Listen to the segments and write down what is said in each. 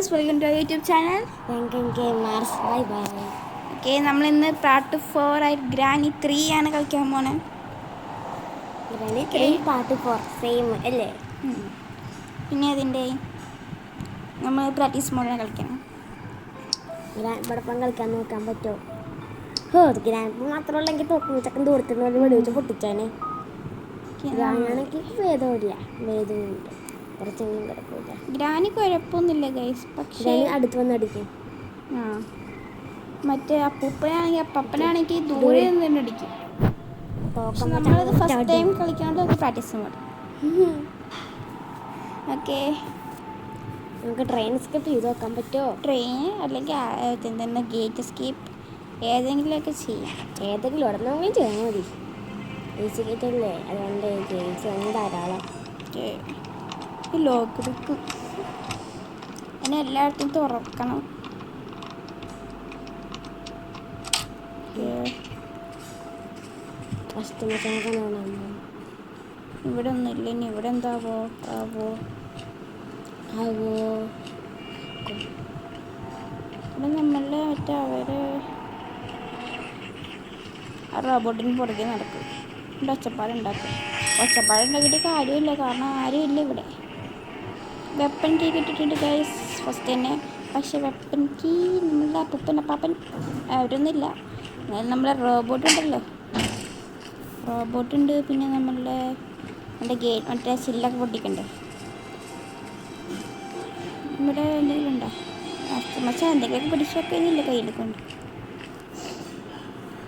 Guys, welcome to YouTube channel. Bye bye. Okay, നമ്മളിന്ന് part 4 ആയിട്ട് granny 3 ആണ് കളിക്കാൻ പോണേ. ഗ്രാനി 3 പാർട്ട് 4 സെയിം അല്ലേ? പിന്നെ അതിൻ്റെ നമ്മൾ പ്രാക്ടീസ് മോഡിനെ കളിക്കണം. ഗ്രാൻഡപ്പം കളിക്കാൻ നോക്കാൻ പറ്റുമോ? ഗ്രാൻഡ് മാത്രമുള്ളെങ്കിൽ തോക്കും ചക്കൻ ദൂരത്തുനിന്ന് വെടിവെച്ച് പൊട്ടിച്ചാനെ. ഗ്രാനാണെങ്കിൽ വേദമില്ല, വേദമുണ്ട് കുറച്ചെങ്കിലും കിടക്കില്ല. ഗ്രാനി കുഴപ്പമൊന്നുമില്ല ഗൈസ്, പക്ഷേ ഗ്രാനി അടുത്ത് വന്ന് അടിക്കും. മറ്റേ അപ്പനാണെങ്കിൽ ദൂരെ നിന്ന് തന്നെ അടിക്കും. നമ്മളത് ഫസ്റ്റ് ടൈം കളിക്കാണ്ട് നമുക്ക് പ്രാക്ടീസ് മോഡ്. ഓക്കെ, നമുക്ക് ട്രെയിൻ സ്കിപ്പ് ചെയ്ത് നോക്കാൻ പറ്റുമോ? ട്രെയിൻ അല്ലെങ്കിൽ എന്തെങ്കിലും ഗേറ്റ് സ്കിപ്പ് ഏതെങ്കിലുമൊക്കെ ചെയ്യാം. ഏതെങ്കിലും ഉടനെങ്കിലും ചെയ്യാൻ മതി. ഈസി ഗേറ്റ് അല്ലേ, അതുകൊണ്ട് ഗേറ്റ്സ് ധാരാളം. ലോക്ക് എടുക്കും, അതിനെ എല്ലായിടത്തും തുറക്കണം. ഇവിടെ ഒന്നുമില്ല, ഇനി ഇവിടെ എന്താവോ ആവോ ആവോ. ഇവിടെ നമ്മളുടെ മറ്റേ അവര് ആ റോബോട്ടിന് പുറകെ നടക്കും, ഇവിടെ ഒച്ചപ്പാടുണ്ടാക്കിയിട്ട് കാര്യമില്ല, കാരണം ആരും ഇല്ല ഇവിടെ. വെപ്പൺ കീ കിട്ടിയിട്ടുണ്ട് ഗൈസ് ഫസ്റ്റ് തന്നെ. പക്ഷെ വെപ്പൺ കീ നമ്മളുടെ അപ്പൻ അവരൊന്നുമില്ല. എന്നാലും നമ്മളെ റോബോട്ടുണ്ട്, പിന്നെ നമ്മളുടെ ഗേറ്റ് മറ്റേ ചില്ലൊക്കെ പൊട്ടിക്കണ്ടേ. ഇവിടെ എന്തെങ്കിലും ഉണ്ടോ? മച്ചാ എന്തെങ്കിലുമൊക്കെ പിടിച്ചു വെക്കുന്നില്ല കയ്യിൽ കൊണ്ട്.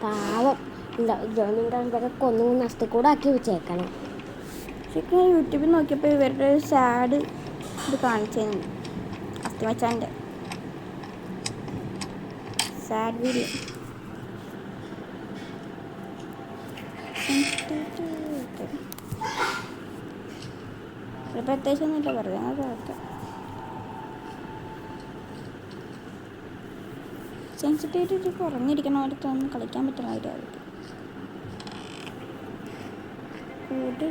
പാവം ഇതൊക്കെ കൊന്നു നഷ്ടക്കൂടെ ആക്കി വെച്ചേക്കണം. ശരിക്കും ഞാൻ യൂട്യൂബിൽ നോക്കിയപ്പോൾ ഇവരുടെ സാഡ് ഇത് കാണിച്ചു അസ്തിമച്ചാൻ്റെ സാഡ് വീഡിയോ. പ്രത്യേകിച്ചൊന്നുമില്ല, വെറുതെ കേൾക്കാം. സെൻസിറ്റിവിറ്റി കുറഞ്ഞിരിക്കണ പോലത്തൊന്നും കളിക്കാൻ പറ്റുന്ന കാര്യമായിരിക്കും. വെറുതെ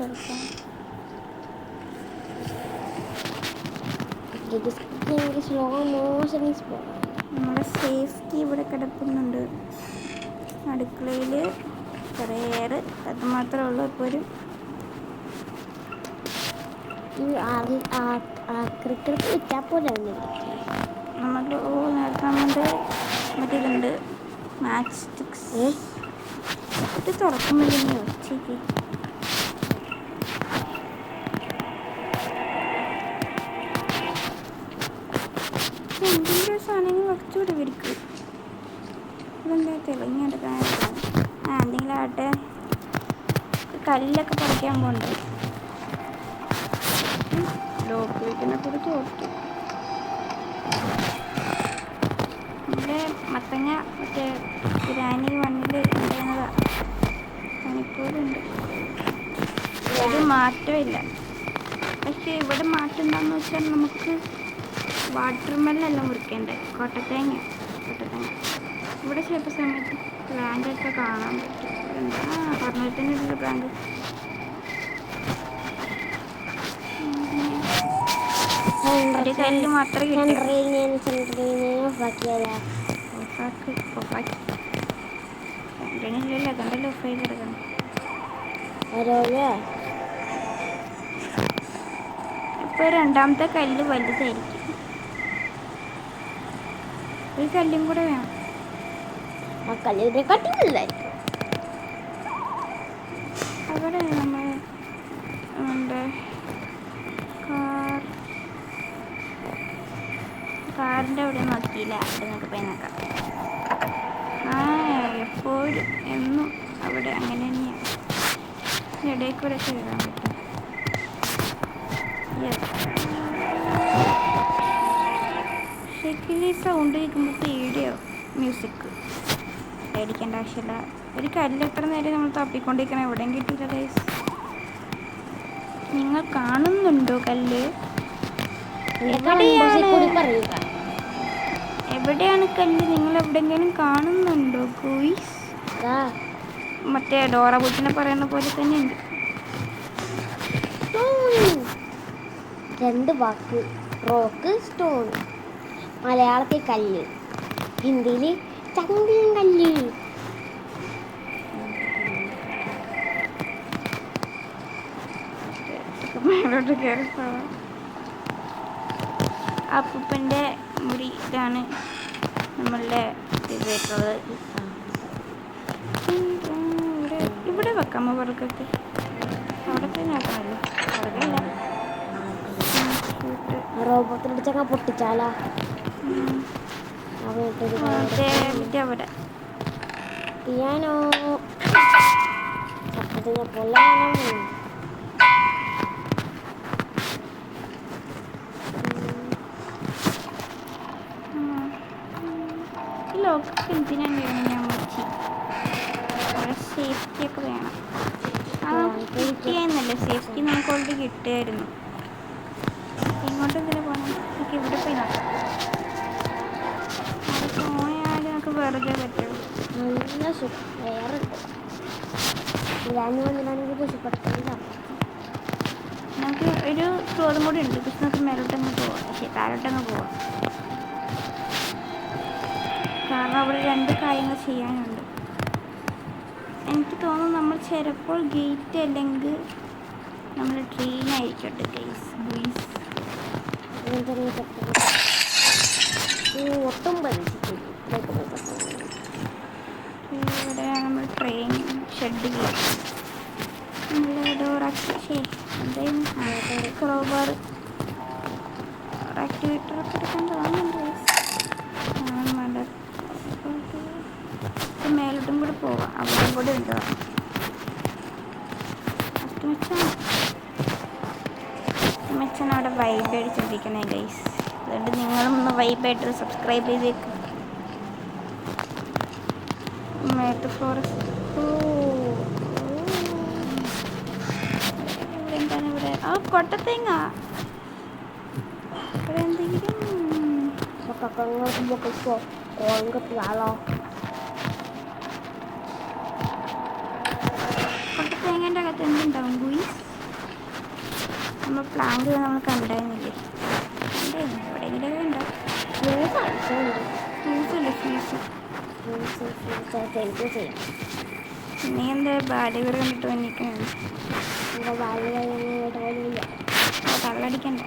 കളിക്കാം. നമ്മുടെ സേഫ്റ്റി ഇവിടെ കിടക്കുന്നുണ്ട് അടുക്കളയിൽ. കുറേ അത് മാത്രമേ ഉള്ളൂ. ഇപ്പോൾ ഒരു ക്രിക്കറ്റ് വിറ്റാൽ പോലെ നമ്മുടെ നേരത്തെ നമ്മുടെ മറ്റേതുണ്ട് മാച്ച് സ്റ്റിക്സ്. ഇത് തുറക്കുമ്പോഴേ ഉച്ചയ്ക്ക് എന്തെങ്കിലും സാധനങ്ങൾ കുറച്ചുകൂടി വിരിക്കും. ഇതെന്താ തെളിഞ്ഞെടുക്കാനായിട്ട് എന്തെങ്കിലും ആട്ടെ. കല്ലൊക്കെ പറിക്കാൻ പോകണ്ടേ. ലോക്ക് വയ്ക്കുന്ന കൂടി തോറ്റു. ഇവിടെ മത്തങ്ങ മറ്റേ ഗ്രാനി 1 ഉണ്ടായിരുന്നതാ, പണിപ്പോലുണ്ട്. ഒരു മാറ്റമില്ല. പക്ഷേ ഇവിടെ മാറ്റം എന്താണെന്ന് വെച്ചാൽ നമുക്ക് വാട്ടർമെല്ലാം മുറിക്കണ്ടേ. കൊട്ടത്തേങ്ങ ഇവിടെ ചിലപ്പോൾ സമയത്ത് ബ്രാങ്കൊക്കെ കാണാൻ പറ്റും. എന്താ പറഞ്ഞിട്ട് തന്നെ ഉള്ള ബ്രാങ്ക്. ഒരു കല്ല് മാത്രമേ കിട്ടില്ല. അതുകൊണ്ടല്ലോ ഓഫായി കിടക്കണം. ഇപ്പോൾ രണ്ടാമത്തെ കല്ല് വലുതായിരിക്കും. ഒരു കല്ലും കൂടെ വേണം. അവിടെ നമ്മൾ നമ്മുടെ കാറിൻ്റെ അവിടെ നോക്കിയില്ല. നമുക്ക് പോയി നോക്കാം. എപ്പോഴും എന്നും അവിടെ അങ്ങനെ തന്നെയാണ്. ഇടയിൽ കൂടെ കയറാൻ പറ്റും. ശരിക്കും ഈ സൗണ്ട് കേൾക്കുമ്പോൾ പേടിയോ മ്യൂസിക് പേടിക്കേണ്ട ആവശ്യമില്ല. ഒരു കല്ല് എത്ര നേരം നമ്മൾ തപ്പിക്കൊണ്ടിരിക്കണം, എവിടെയും കിട്ടിയില്ല ഗൈസ്. നിങ്ങൾ കാണുന്നുണ്ടോ കല്ല്? എവിടെയാണ് കല്ല്? നിങ്ങൾ എവിടെയെങ്കിലും കാണുന്നുണ്ടോ ഗോയ്സ്? മറ്റേ ഡോറ ബുച്ചിനെ പറയുന്ന പോലെ തന്നെ ഉണ്ട്. 2 വാക്ക്. Rock, stone. മലയാളത്തിൽ കല്ല്, ഹിന്ദിയിൽ ചങ്കിൻ കല്ല്. മേലോട്ട് കയറി പോവാം. അപ്പൂപ്പൻ്റെ മുടി ഇതാണ് നമ്മളുടെ ഇതായിട്ടുള്ളത്. ഇവിടെ വെക്കാമോ പുറകൊക്കെ? അവിടെ തന്നെ ആക്കണമല്ലോ. പുറകല്ല റോബോട്ടിനടിച്ചൊക്കെ പൊട്ടിച്ചാലാ അവിടെ പിയാനോ ശബ്ദത്തിന് പൊള്ളാനം. ലോക്കൊക്കെ എന്തിനാണ് വേണം? ഞാൻ വിളിച്ച് കുറേ സേഫ്റ്റിയൊക്കെ വേണം. കിട്ടിയെന്നല്ലേ, സേഫ്റ്റി നമുക്ക് ഓൾറെഡി കിട്ടുമായിരുന്നു. ഇങ്ങോട്ട് എന്തിനാ പോകണം? നമുക്ക് ഇവിടെ പോയി നോക്കാം. അവിടെ പോയാലും നമുക്ക് വെറുതെ പറ്റുള്ളൂ. നല്ല വേറെ നമുക്ക് ഒരു ഫ്ലോറും കൂടി ഉണ്ട്. പക്ഷെ നമുക്ക് മേലോട്ടങ്ങ് പോവാം. പക്ഷേ താഴോട്ടങ്ങ് പോവാം. കാരണം അവിടെ 2 കാര്യങ്ങൾ ചെയ്യാനുണ്ട്. എനിക്ക് തോന്നുന്നു നമ്മൾ ചിലപ്പോൾ ഗേറ്റ് അല്ലെങ്കിൽ നമ്മൾ ട്രെയിനായിരിക്കട്ടെ ഗൈസ്. ഒട്ടും പ്രതീക്ഷിച്ചില്ല. ഇവിടെ നമ്മൾ ട്രെയിൻ ഷെഡ് നല്ല ഡോറാക്കി. ശരി, എന്തായാലും ക്രോബാർ ആക്ടിവേറ്ററൊക്കെ എടുക്കാൻ തോന്നുന്നുണ്ട്. മേലോട്ടും കൂടി പോവാം. അവിടെയും കൂടി ഉണ്ട്. മെച്ചാണ് അവിടെ വൈബ് അടിച്ചോണ്ടിരിക്കണേ ഗൈസ്. അതുകൊണ്ട് നിങ്ങളും ഒന്ന് വൈബായിട്ട് സബ്സ്ക്രൈബ് ചെയ്തേക്കും. മേത്ത് ഫോറസ്റ്റ്. ഇവിടെ എന്താണ്? ഇവിടെ കൊട്ടത്തേങ്ങ. ഇവിടെ എന്തെങ്കിലും കൊട്ടത്തേങ്ങൻ്റെ അകത്ത് എന്തുണ്ടാവും ഗുയിസ്? നമ്മൾ പ്ലാന്റ് നമ്മൾ കണ്ടായിരുന്നില്ലേ? എവിടെയെങ്കിലും ഉണ്ടാവും. നീ എന്താ ബാല്യവർ കണ്ടിട്ട് വന്നിരിക്കണേ? തള്ളടിക്കണ്ട.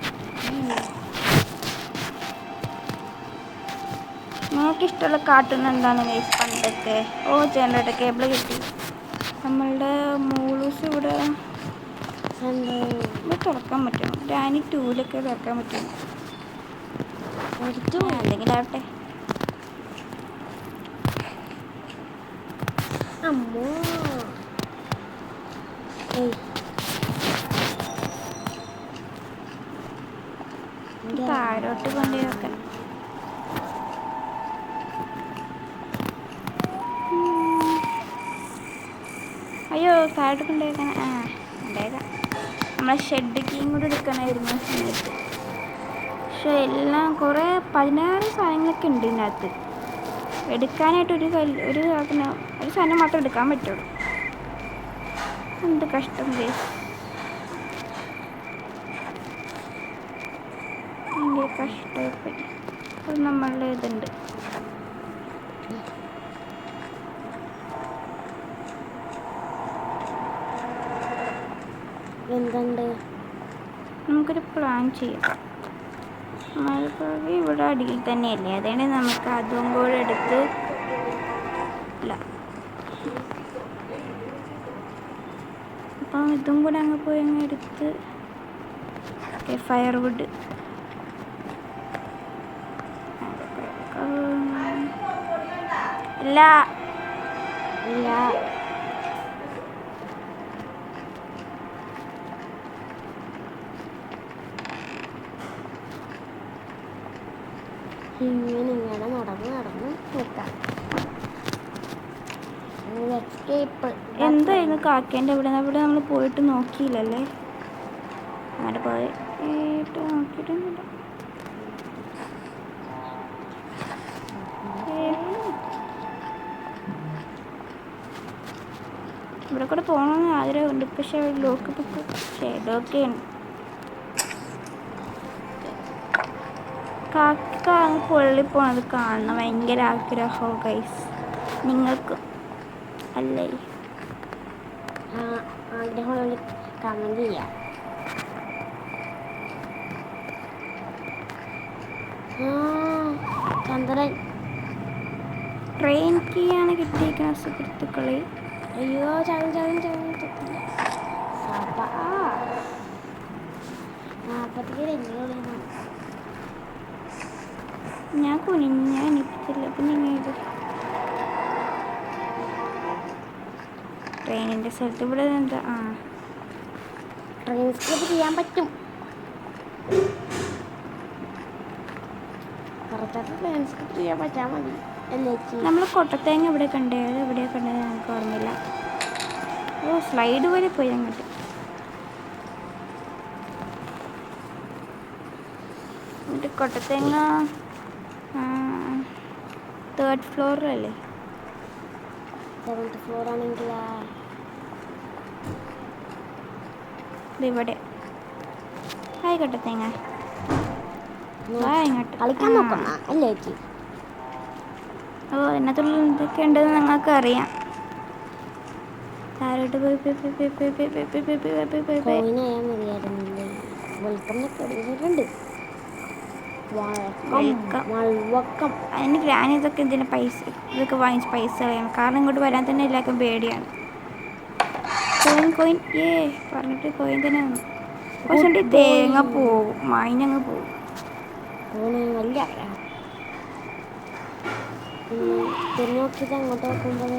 നിങ്ങൾക്കിഷ്ടമുള്ള കാർട്ടൂൺ എന്താണ് ഗൈസ് പണ്ടൊക്കെ? ജനറേറ്റർ കേബിൾ കിട്ടി. നമ്മളുടെ മൂളൂസ് ഇവിടെ തുറക്കാൻ പറ്റും. ഡാനി 2-ലൊക്കെ തുറക്കാൻ പറ്റും. എന്തെങ്കിലും ആവട്ടെ. താഴോട്ട് കൊണ്ടുപോയി വെക്കണം. അയ്യോ, താഴോട്ട് കൊണ്ടുപോയി വെക്കണം. ഉണ്ടായതാ. നമ്മളെ ഷെഡ് കീയും കൂടി എടുക്കണമായിരുന്നു സമയത്ത്. പക്ഷെ എല്ലാം കുറേ 16 സാധനങ്ങളൊക്കെ ഉണ്ട് ഇതിനകത്ത്. എടുക്കാനായിട്ട് ഒരു സാധനം മാത്രം എടുക്കാൻ പറ്റുള്ളൂ. എന്ത് കഷ്ടം ഗൈസ്. ഭയങ്കര കഷ്ടമായി. അത് നമ്മളുടെ ഇതുണ്ട്. എന്തുണ്ട്? നമുക്കൊരു പ്ലാൻ ചെയ്യാം. ഇവിടെ അടിയിൽ തന്നെയല്ലേ, അതാണ് നമുക്ക് അതും കൂടെ എടുത്ത് അപ്പം ഇതും കൂടെ അങ്ങ് പോയി അങ്ങ് എടുത്ത് ഫയർവുഡ് ഇല്ല. ഇങ്ങനെ നടന്ന് നോക്കാം. എന്തായിരുന്നു കാക്കേൻ്റെ ഇവിടെ നമ്മൾ പോയിട്ട് നോക്കിയില്ലല്ലേ? അവിടെ പോയിട്ട് നോക്കിയിട്ടൊന്നുമില്ല. ഇവിടെ കൂടെ പോകണമെന്ന് ആഗ്രഹമുണ്ട്. പക്ഷെ ലോക്ക് ബുക്ക് ലോക്കാണ്. കാക്ക അങ്ങ് പൊള്ളിപ്പോണത് കാണണം ഭയങ്കര ആഗ്രഹം ഗൈസ്. നിങ്ങൾക്ക് അല്ലേ? ആഗ്രഹമുള്ള കമന്റ് ചെയ്യാം. ചന്ദ്രൻ ട്രെയിൻ കീയാണ് കിട്ടിയിരിക്കുന്ന സുഹൃത്തുക്കളെ. അയ്യോ ചവിട്ടില്ല. 47 ഞാൻ കുനിഞ്ഞ എനിക്കില്ല. പിന്നെ ഇങ്ങനെ ട്രെയിനിൻ്റെ സ്ഥലത്ത് ഇവിടെ എന്താ ട്രെയിൻ സ്കിപ്പ് ചെയ്യാൻ പറ്റും. കുറച്ചൊക്കെ ട്രെയിൻ സ്കിപ്പ് ചെയ്യാൻ പറ്റാൻ മതി അല്ലേ? നമ്മൾ കൊട്ടത്തേങ്ങ ഇവിടെ കണ്ടത് എവിടെയാ കണ്ടത് എനിക്ക് ഓർമ്മയില്ല. ഓ സ്ലൈഡ് വരെ പോയി അങ്ങോട്ട്. എന്നിട്ട് കൊട്ടത്തേങ്ങ 3rd ഫ്ലോറിലല്ലേ? 7th ഫ്ലോർ ആണെങ്കിൽ ഇവിടെ ഹായ് കൊട്ടത്തേങ്ങ ഇങ്ങോട്ട് കളിക്കാൻ നോക്കണം അല്ലേ ചേച്ചി? ഓ ഇതിനകത്തുള്ള എന്തൊക്കെ ഉണ്ടെന്ന് നിങ്ങൾക്ക് അറിയാം. താരോട്ട് കോയിനായാൽ മതിയായിരുന്നില്ലേ? വെൽക്കം ഇട്ടിട്ടുണ്ട്. വഴക്കം അതിന് ഗ്രാനി ഇതൊക്കെ എന്തിനാ പൈസ ഇതൊക്കെ വാങ്ങിച്ച് പൈസ കളയണം. കാരണം ഇങ്ങോട്ട് വരാൻ തന്നെ എല്ലാവർക്കും പേടിയാണ്. കോയിൻ പറഞ്ഞിട്ട് കോയിൻ തന്നെ വന്നു. പക്ഷേ തേങ്ങ പോവും, മായിഞ്ഞങ്ങ് പോവും. നല്ല തിരിഞ്ഞു നോക്കിയിട്ട് അങ്ങോട്ട് നോക്കുമ്പോൾ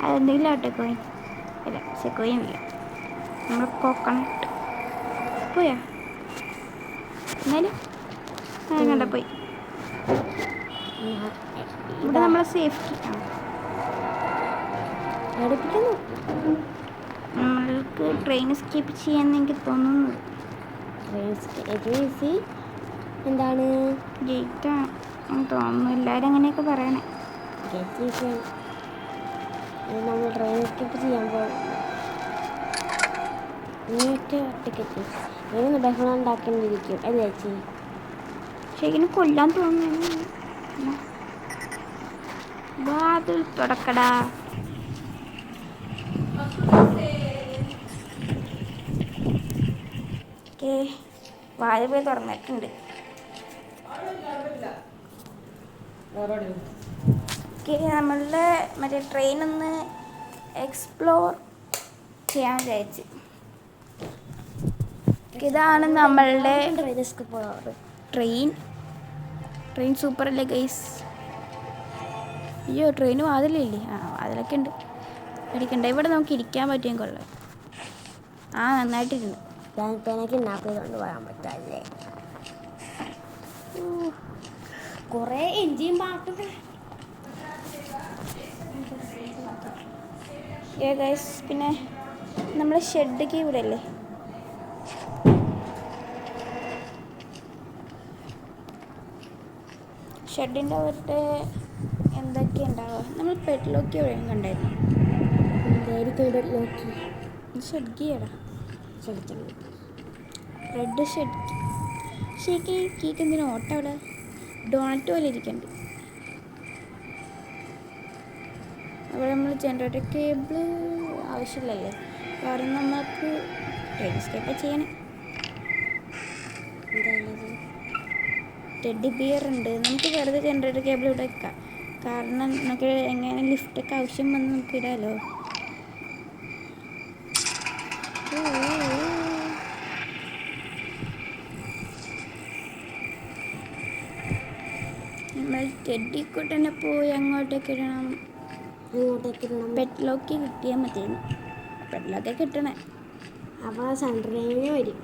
അതെന്തെങ്കിലും ആട്ടെ കോയിൻ ഇല്ല. പക്ഷെ കോയിൻ ഇല്ല. നമ്മൾ കോക്കനട്ട് പോയാ എന്നാലും കണ്ട പോയി. ഇവിടെ നമ്മളെ സേഫ്റ്റി നമ്മൾക്ക് ട്രെയിൻ സ്കിപ്പ് ചെയ്യാന്ന് എനിക്ക് തോന്നുന്നു. എന്താണ് ഗേറ്റാണ് തോന്നുന്നു. എല്ലാവരും അങ്ങനെയൊക്കെ പറയണേ. നമ്മൾ ട്രെയിൻ സ്കിപ്പ് ചെയ്യാൻ പോകും. ടിക്കറ്റ് ഇങ്ങനെ ബഹളം ഉണ്ടാക്കേണ്ടിയിരിക്കും അല്ലേ ചേച്ചി? ശരിക്കും കൊല്ലാൻ തോന്നുന്നു. വാതിൽ തുറക്കടാ. വാതിൽ പോയി തുറന്നിട്ടുണ്ട്. നമ്മളുടെ മറ്റേ ട്രെയിനൊന്ന് എക്സ്പ്ലോർ ചെയ്യാൻ വിചാരിച്ച്. ഇതാണ് നമ്മളുടെ ട്രെയിൻ സൂപ്പർ അല്ലേ ഗൈസ്? അയ്യോ ട്രെയിന് വാതിലില്ലേ? വാതിലൊക്കെ ഉണ്ട്. അടിക്കണ്ട. ഇവിടെ നമുക്ക് ഇരിക്കാൻ പറ്റിയും കൊള്ളാം. നന്നായിട്ടിരുന്നു. കൊണ്ട് പോകാൻ പറ്റല്ലേ? കുറേ എൻജിൻ പാട്ടുണ്ട്. ഗൈസ് പിന്നെ നമ്മളെ ഷെഡൊക്കെ ഇവിടെ അല്ലേ? ഷെഡിൻ്റെ അകത്ത് എന്തൊക്കെ ഉണ്ടാവുക? നമ്മൾ പെട്ലോക്കി എവിടെയും കണ്ടായിരുന്നു. ഷെഡ് കീയടാ. റെഡ് ഷെഡ് ശരിക്ക് കീക്ക് എന്തിനാ ഓട്ടം അവിടെ? ഡോണറ്റ് പോലെ ഇരിക്കണ്ട്. അവിടെ നമ്മൾ ജനറേറ്റർ കേബിൾ ആവശ്യമില്ലല്ലേ? കാരണം നമുക്ക് ട്രെയിൻ സ്കേപ്പ് ചെയ്യണം. ടെഡി ബിയർ ഉണ്ട്. നമുക്ക് വെറുതെ ജനറേറ്റർ കേബിൾ ഇവിടെ വെക്കാം. കാരണം നമുക്ക് എങ്ങനെ ലിഫ്റ്റൊക്കെ ആവശ്യം വന്ന് നമുക്ക് ഇടാമല്ലോ. നമ്മൾ ടെഡിക്കൂട്ട് തന്നെ പോയി അങ്ങോട്ടേക്ക് ഇടണം. പെറ്റ്ലോക്ക് കിട്ടിയാൽ മതിയെന്ന്. പെറ്റ്ലോക്കെ കിട്ടണേ. അപ്പോൾ സെൻട്രലിന് വരും.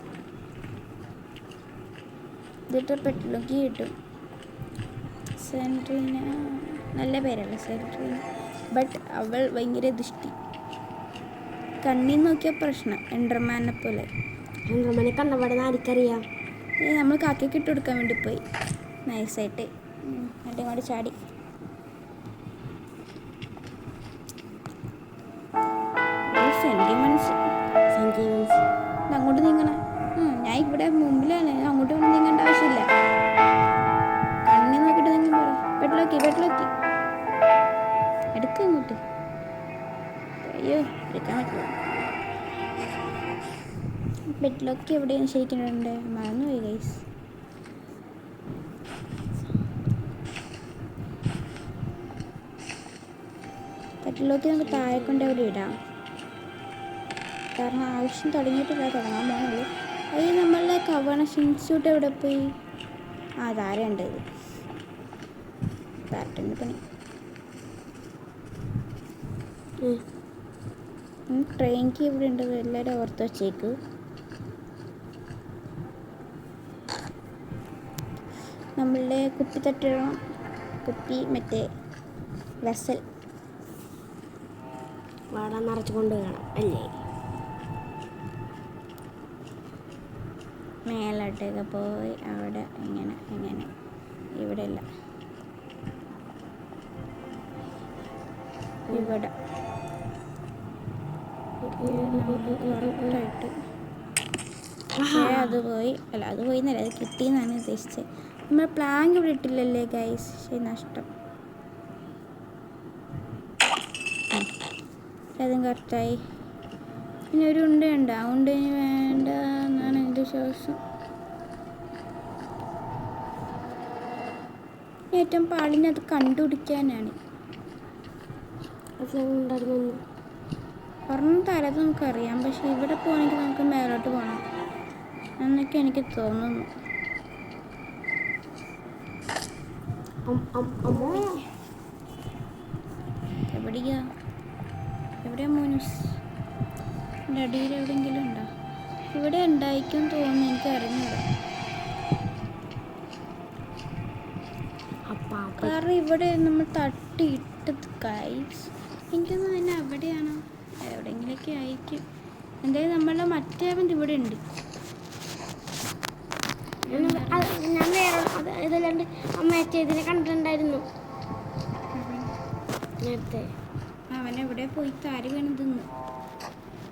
ഇതിട്ട് പെട്രോളൊക്കെ കിട്ടും. സെൻട്രീന നല്ല പേരല്ല സെൻട്രീന. ബട്ട് അവൾ ഭയങ്കര ദുഷ്ടി. കണ്ണി നോക്കിയ പ്രശ്നം. എൻഡർമാനെ പോലെ. എൻഡർമാനെ കണ്ടപാടുന്ന ആർക്കറിയാം? നമ്മൾ കാക്കയ്ക്ക് ഇട്ട് കൊടുക്കാൻ വേണ്ടി പോയി നൈസായിട്ട്. എന്നിട്ട് ഇങ്ങോട്ട് ചാടി. സെൻറ്റിമെൻറ്റ്സ് സെൻറ്റിമെൻറ്റ്സ് അങ്ങോട്ട് നീങ്ങണേ. ഞാൻ ഇവിടെ മുമ്പിലാണ്. അങ്ങോട്ട് നീങ്ങേണ്ട ആവശ്യമില്ല. ബെഡിലൊക്കെ എവിടെയാണ് ശരിക്കുന്നുണ്ട് മറന്നുപോയി ഗൈസ്. ബെഡിലൊക്കെ നമുക്ക് താഴെ കൊണ്ട് അവിടെ ഇടാം. കാരണം ആവശ്യം തുടങ്ങിയിട്ടില്ല, തുടങ്ങാൻ പോകുന്നുള്ളൂ. ഈ നമ്മളുടെ കവണ ഷിൻസ്യൂട്ട് എവിടെ പോയി? ആ താരമുണ്ട്. താരത്തിൻ്റെ പണി. ട്രെയിനിക്ക് ഇവിടെ ഉണ്ട്, എല്ലാവരും ഓർത്ത് വച്ചേക്ക്. നമ്മളുടെ കുപ്പി തട്ടിടണം. കുപ്പി മറ്റേ വെസൽ വെള്ളം നിറച്ച് കൊണ്ട് വേണം അല്ലേ? മേലോട്ടൊക്കെ പോയി അവിടെ ഇങ്ങനെ ഇങ്ങനെ ഇവിടെ ഇല്ല, ഇവിടെ കറക്റ്റായിട്ട്. അത് പോയി, അല്ല അത് പോയി എന്നല്ല, അത് കിട്ടിയെന്നാണ് ഉദ്ദേശിച്ചത്. നമ്മൾ പ്ലാങ്ക് ഇവിടെ ഇട്ടില്ലല്ലേ ഗൈസ്, ശരി നഷ്ടം. അതും കറക്റ്റായി. പിന്നെ ഒരു ഉണ്ടയുണ്ട്, ആ ഉണ്ടന് വേണ്ട എന്നാണ് എൻ്റെ വിശ്വാസം. ഏറ്റവും പാടിനത് കണ്ടുപിടിക്കാനാണ്. ഒരെണ്ണം തലത് നമുക്കറിയാം, പക്ഷെ ഇവിടെ പോകണമെങ്കിൽ നമുക്ക് മേലോട്ട് പോകണം എന്നൊക്കെ എനിക്ക് തോന്നുന്നു. എവിടെയാ മോനൂസ്? എൻ്റെ അടിയിൽ എവിടെയെങ്കിലും ഉണ്ടോ? ഇവിടെ ഉണ്ടായിരിക്കും തോന്നുന്നു, എനിക്ക് അറിഞ്ഞൂടാ. കാരണം ഇവിടെ നമ്മൾ തട്ടിയിട്ടത് ഗൈസ്, എനിക്കൊന്നും തന്നെ അവിടെയാണോ എവിടെയെങ്കിലൊക്കെ ആയിരിക്കും. എന്തായാലും നമ്മളുടെ മറ്റേ ഇവിടെ ഉണ്ട്. ഞാൻ വേറെ ഇതല്ലാണ്ട് മറ്റേതിനെ കണ്ടിട്ടുണ്ടായിരുന്നു നേരത്തെ. അവനെവിടെ പോയി താരി വീണതെന്ന്,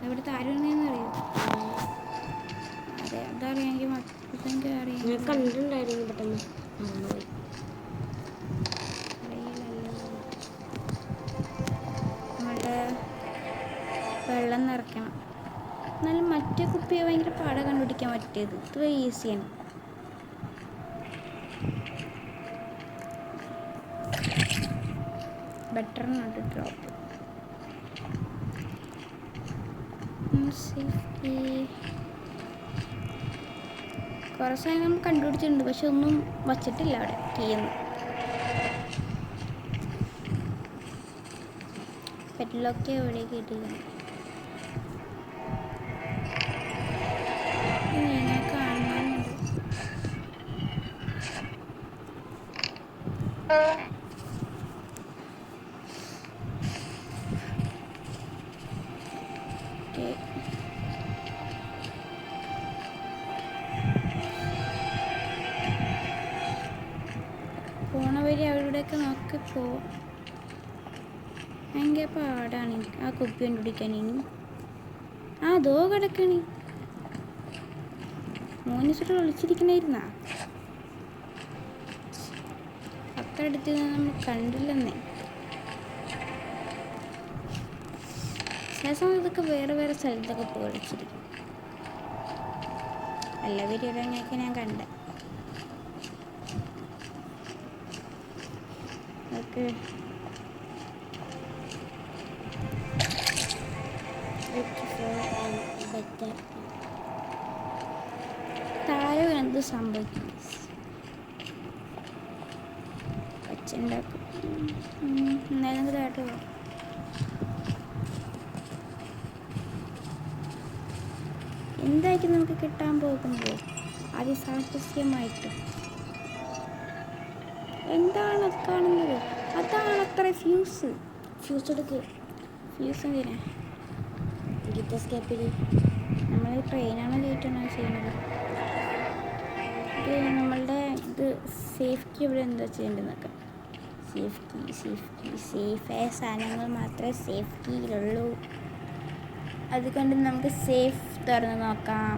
അവിടെ താരി വീണെന്ന് അറിയാം. അതെ അതറിയാമെങ്കിൽ മറ്റെങ്കിൽ അറിയാം. ഞാൻ കണ്ടിട്ടുണ്ടായിരുന്നു, പെട്ടെന്ന് മറന്നുപോയി. നമ്മളുടെ വെള്ളം നിറയ്ക്കണം. എന്നാലും മറ്റേ കുപ്പിയെ ഭയങ്കര പാടാണ് കണ്ടുപിടിക്കാൻ പറ്റിയത്. ഇത് ഈസിയാണ്. Better not drop. കുറേ സാധനം നമ്മൾ കണ്ടുപിടിച്ചിട്ടുണ്ട്, പക്ഷെ ഒന്നും വച്ചിട്ടില്ല അവിടെ കീയൊന്നും. പെറ്റിലൊക്കെ എവിടേക്ക് കിട്ടിയില്ല. ഇങ്ങനെ കാണാനുണ്ട്. പോണ വഴി അവിടെയൊക്കെ നോക്കി പോവാം. ഭയങ്കര പാടാണ് ആ കുപ്പി കണ്ടുപിടിക്കാൻ. ഇനി അതോ കിടക്കണി മോനിസിട്ട് ഒളിച്ചിരിക്കണായിരുന്നാ? അത്ര അടുത്ത് നമ്മൾ കണ്ടില്ലെന്നേ. ചില സമയം ഇതൊക്കെ വേറെ വേറെ സ്ഥലത്തൊക്കെ പോയി ഒളിച്ചിരിക്കും. എല്ലാ വീഡിയോയിലൊക്കെ ഞാൻ കണ്ടേ. ഓക്കെ താഴെ എന്ത് സംഭവിക്കും? ഒച്ചുണ്ടാക്കും. എന്നാലും താഴോട്ട് പോകാം. എന്തായിരിക്കും നമുക്ക് കിട്ടാൻ പോകുന്നത് അതിസാഹസ്യമായിട്ട്? എന്താണ് അത് കാണുന്നത്? അതാണ് അത്ര ഫ്യൂസ്. ഫ്യൂസ് എടുക്കുക. ഫ്യൂസ് എന്തിനാ? ഗിറ്റസ്കേപ്പിൽ നമ്മൾ ട്രെയിനാണോ ലേറ്റാണോ ചെയ്യുന്നത്? ഇത് നമ്മളുടെ ഇത് സേഫ് കീ ഇവിടെ എന്താ ചെയ്യേണ്ടതെന്നൊക്കെ. സേഫായ സാധനങ്ങൾ മാത്രമേ സേഫ് കീയിലുള്ളൂ. അതുകൊണ്ട് നമുക്ക് സേഫ് തുറന്ന് നോക്കാം.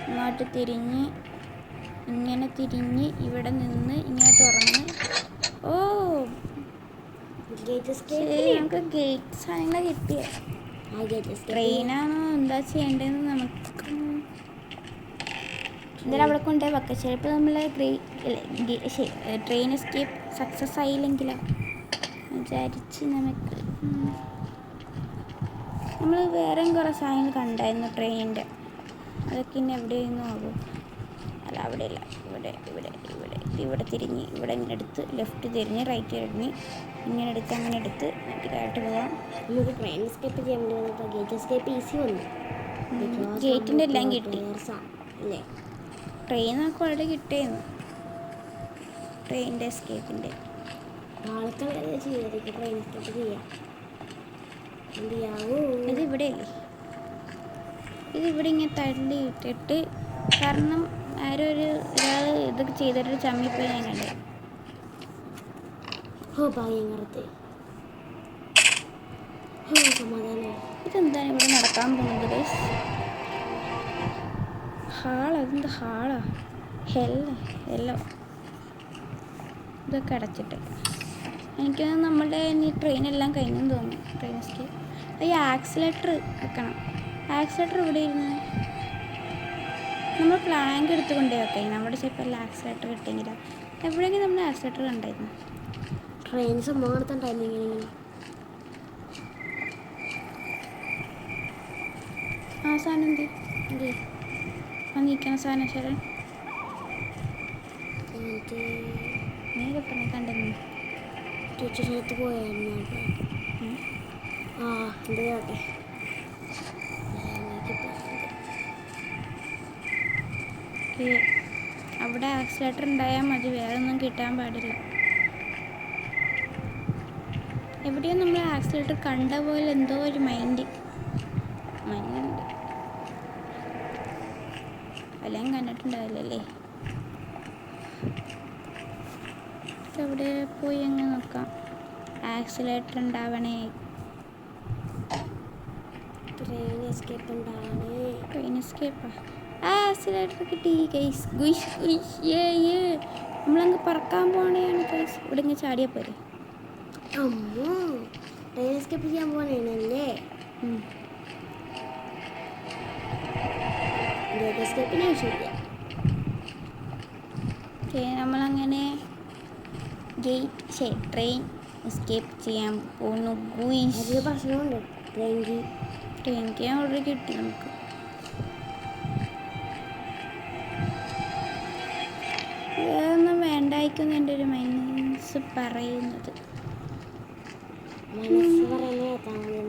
ഇങ്ങോട്ട് തിരിഞ്ഞ് ഇങ്ങനെ തിരിഞ്ഞ് ഇവിടെ നിന്ന് ഇങ്ങനെ തുറന്ന്. ഓ ഗേറ്റ് പക്ഷേ എസ്കേപ്പ് നമുക്ക് ഗേറ്റ് സാധനങ്ങൾ കിട്ടിയ ആ ഗേറ്റ് എസ്കേപ്പ് ട്രെയിനാണോ എന്താ ചെയ്യേണ്ടതെന്ന് നമുക്ക് എന്തായാലും അവിടെ കൊണ്ടുപോയി വെക്കാം. ചിലപ്പോൾ നമ്മൾ ട്രെയിൻ എസ്കേപ്പ് സക്സസ് ആയില്ലെങ്കിലോ വിചാരിച്ച് നമുക്ക് നമ്മൾ വേറെയും കുറേ സാധനങ്ങൾ കണ്ടായിരുന്നു ട്രെയിനിൻ്റെ. അതൊക്കെ ഇനി എവിടെയൊന്നും ആകും. അല്ല അവിടെ ഇല്ല, ഇവിടെ ഇവിടെ ഇവിടെ ഇവിടെ തിരിഞ്ഞ് ഇവിടെ ഇങ്ങനെ എടുത്ത് ലെഫ്റ്റ് തിരിഞ്ഞ് റൈറ്റ് തിരിഞ്ഞ് ഇങ്ങനെ എടുത്ത് അങ്ങനെ എടുത്ത് നമുക്ക് ഡയറക്റ്റ് പോകാം. നമുക്ക് ട്രെയിൻ എസ്കേപ്പ് ചെയ്യാൻ വേണ്ടി വന്നപ്പോൾ ഗേറ്റ് എസ്കേപ്പ് ഈസി വന്നു. ഗേറ്റിൻ്റെ എല്ലാം കിട്ടി. അല്ലേ ട്രെയിൻ നമുക്ക് ഓൾറെഡി കിട്ടിയിരുന്നു. ട്രെയിനിൻ്റെ എസ്കേപ്പിൻ്റെ ആൾക്കാരെ ചെയ്തായിരിക്കും ട്രെയിൻ എസ്കേപ്പ് ചെയ്യാം. എന്ത് ചെയ്യാവൂ? ഇതിവിടെ അല്ലേ, ഇതിവിടെ ഇങ്ങനെ തള്ളി ഇട്ടിട്ട് കാരണം ആരോ ഒരാൾ ഇതൊക്കെ ചെയ്തിട്ട് ചമ്മിപ്പോയി ഞാൻ കണ്ടേ. ഓ ഭാഗ്യം കറുത്ത് സമാധാനം. ഇതെന്താണ് ഇവിടെ നടക്കാൻ പോകുന്നത് ഗൈസ്? ഹാളാ, ഇതെന്താ ഹാളാ? ഹെല്ലോ ഇതൊക്കെ അടച്ചിട്ട് എനിക്ക് നമ്മളുടെ ഇനി ട്രെയിനെല്ലാം കഴിഞ്ഞെന്ന് തോന്നുന്നു. ട്രെയിൻ എസ്കേപ്പ് ഈ ആക്സിലേറ്റർ വെക്കണം. ആക്സിലേറ്റർ ഇവിടെ ഇരുന്ന് നമ്മൾ പ്ലാങ്ക് എടുത്തുകൊണ്ടേ വെക്കാം. നമ്മുടെ ചിലപ്പോൾ ആക്സിലേറ്റർ കിട്ടിയെങ്കിലോ എവിടെയെങ്കിലും നമ്മൾ ആക്സിലേറ്റർ കണ്ടായിരുന്നു. ട്രെയിൻ സംഭവം എടുത്തിട്ടുണ്ടായിരുന്നു. ആ സാധനം എന്ത് ആ നീക്കണ സാധനം ശരൺ നീ കിട്ടണേ കണ്ടെന്നു ടീച്ചറിനടുത്ത് പോയായിരുന്നു. ആ എന്ത് കേട്ടെ അവിടെ ആക്സിലേറ്റർ ഉണ്ടായാൽ മതി, വേറെ ഒന്നും കിട്ടാൻ പാടില്ല. എവിടെയോ നമ്മൾ ആക്സിലേറ്റർ കണ്ട പോലെ എന്തോ ഒരു മൈൻഡ് ഉണ്ട്. എല്ലാം കണ്ടിട്ടുണ്ടാവില്ലല്ലേ? എവിടെ പോയി അങ്ങ് നോക്കാം. ആക്സിലേറ്റർ ഉണ്ടാവണേ, ട്രെയിൻ എസ്കേപ്പ് ഉണ്ടാവണേ. ട്രെയിൻ എസ്കേപ്പാ. ആ ആക്സിലേറ്റർ കിട്ടി ഗൈസ്. ഗുയിഷ് ഗുയിഷ് ഏ നമ്മളങ്ങ് പറക്കാൻ പോകണേയാണ് ഗൈസ്. ഇവിടെ ഇങ്ങനെ ചാടിയാൽ പോരെ? അമ്മോ ട്രെയിൻ എസ്കേപ്പ് ചെയ്യാൻ പോകണേനല്ലേ? ഗേറ്റ് എസ്കേപ്പിന് ആവശ്യമില്ല. നമ്മളങ്ങനെ ട്രെയിൻ എസ്കേപ്പ് ചെയ്യാൻ പോകുന്നു ഗുയിഷ്. അതിന് പ്രശ്നമുണ്ട്. ട്രെയിൻ കീ ഓൾറെഡി കിട്ടി നമുക്ക്. വേറൊന്നും വേണ്ടായിരിക്കും എൻ്റെ ഒരു മനസ്സ് പറയുന്നത്.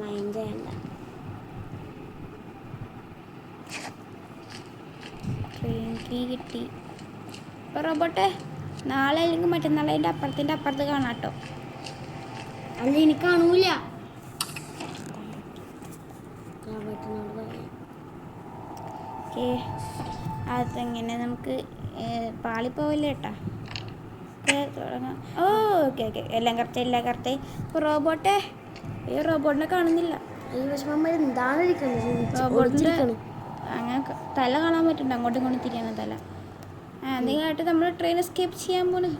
മൈൻഡ് ചെയ്യണ്ട. ട്രെയിൻ കീ കിട്ടി. ഇപ്പോൾ റോബോട്ടെ നാളെ അല്ലെങ്കിൽ മറ്റന്നാളെ അതിൻ്റെ അപ്പുറത്ത് കാണാം കേട്ടോ. അല്ല എനിക്ക് കാണൂല. ഓക്കെ അതെങ്ങനെ നമുക്ക് പാളിപ്പോവില്ല കേട്ടാ. തുടങ്ങാം. ഓക്കെ എല്ലാം കറക്റ്റ്. ഇപ്പോൾ റോബോട്ടെ ഈ റോബോട്ടിനെ കാണുന്നില്ല. റോബോട്ടിൻ്റെ അങ്ങനെ തല കാണാൻ പറ്റുന്നുണ്ട്. അങ്ങോട്ടും ഇങ്ങോട്ടും തിരിയാണ് തല. അതിനായിട്ട് നമ്മൾ ട്രെയിൻ എസ്കേപ്പ് ചെയ്യാൻ പോകുന്നത്.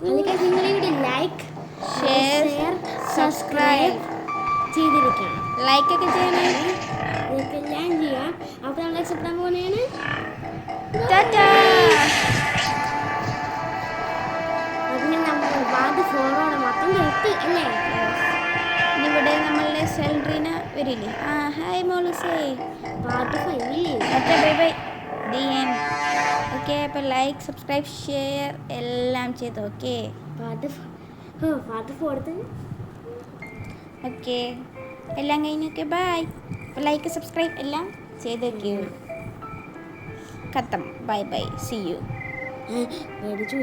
ലൈക്ക് ഷെയർ സബ്സ്ക്രൈബ് ചെയ്തിരിക്കണം. ലൈക്കൊക്കെ ചെയ്യണേ. ഇതെല്ലാം ചെയ്യാം. അപ്പോൾ നമ്മൾ എക്സെപ്റ്റ് ആകാൻ പോകുന്നതാണ്. അതിന് നമ്മൾ ഭാഗത്ത് ഫോറോടെ മൊത്തം കേട്ട് അല്ലേ? ഇവിടെ നമ്മളുടെ സെൽറീന വരില്ലേ? ഹായ് മോളുസേ. Part 5 by the end. Okay അപ്പോൾ ലൈക്ക് സബ്സ്ക്രൈബ് ഷെയർ എല്ലാം ചെയ്തു. ഓക്കെ പാർട്ട് 4 ഓക്കെ എല്ലാം കഴിഞ്ഞൊക്കെ ബൈ. ലൈക്ക് സബ്സ്ക്രൈബ് എല്ലാം ചെയ്തൊക്കെ ഖത്തം. By C U. മേടിച്ചു